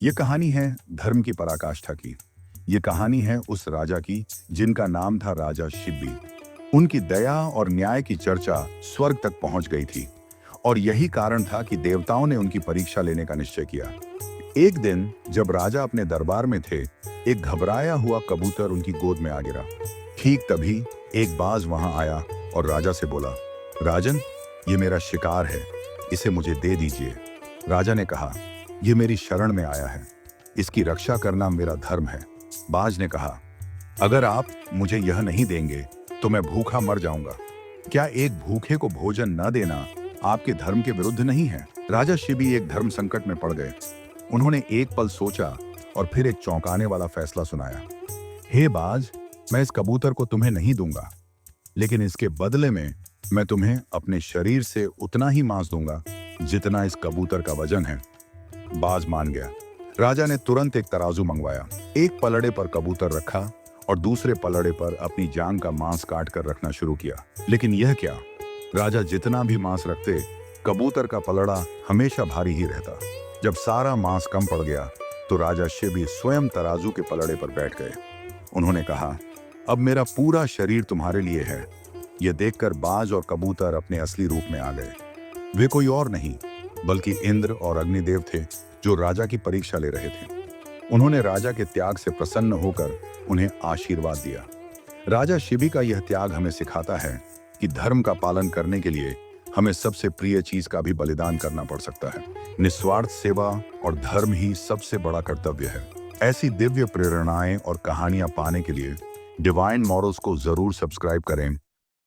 ये कहानी है धर्म की पराकाष्ठा की। ये कहानी है उस राजा की जिनका नाम था राजा शिब्बी। उनकी दया और न्याय की चर्चा स्वर्ग तक पहुंच गई थी और यही कारण था कि देवताओं ने उनकी परीक्षा लेने का निश्चय किया। एक दिन जब राजा अपने दरबार में थे, एक घबराया हुआ कबूतर उनकी गोद में आ गिरा। ठीक तभी एक बाज वहां आया और राजा से बोला, राजन, ये मेरा शिकार है, इसे मुझे दे दीजिए। राजा ने कहा, ये मेरी शरण में आया है, इसकी रक्षा करना मेरा धर्म है। बाज ने कहा, अगर आप मुझे यह नहीं देंगे तो मैं भूखा मर जाऊंगा। क्या एक भूखे को भोजन न देना आपके धर्म के विरुद्ध नहीं है? राजा शिबी एक धर्म संकट में पड़ गए। उन्होंने एक पल सोचा और फिर एक चौंकाने वाला फैसला सुनाया। हे बाज, मैं इस कबूतर को तुम्हें नहीं दूंगा, लेकिन इसके बदले में मैं तुम्हें अपने शरीर से उतना ही मांस दूंगा जितना इस कबूतर का वजन है। बाज मान गया। राजा ने तुरंत एक तराजू मंगवाया, एक पलड़े पर कबूतर रखा और दूसरे पलड़े पर अपनी जांग का मांस काट कर रखना शुरू किया। लेकिन यह क्या, राजा जितना भी मांस रखते, कबूतर का पलड़ा हमेशा भारी ही रहता। जब सारा मांस कम पड़ गया तो राजा शिबी स्वयं तराजू के पलड़े पर बैठ गए। उन्होंने कहा, अब मेरा पूरा शरीर तुम्हारे लिए है। यह देखकर बाज और कबूतर अपने असली रूप में आ गए। वे कोई और नहीं बल्कि इंद्र और अग्निदेव थे जो राजा की परीक्षा ले रहे थे। उन्होंने राजा के त्याग से प्रसन्न होकर उन्हें आशीर्वाद दिया। राजा शिबी का यह त्याग हमें सिखाता है कि धर्म का पालन करने के लिए हमें सबसे प्रिय चीज का भी बलिदान करना पड़ सकता है। निस्वार्थ सेवा और धर्म ही सबसे बड़ा कर्तव्य है। ऐसी दिव्य प्रेरणाएं और कहानियां पाने के लिए डिवाइन मॉरल्स को जरूर सब्सक्राइब करें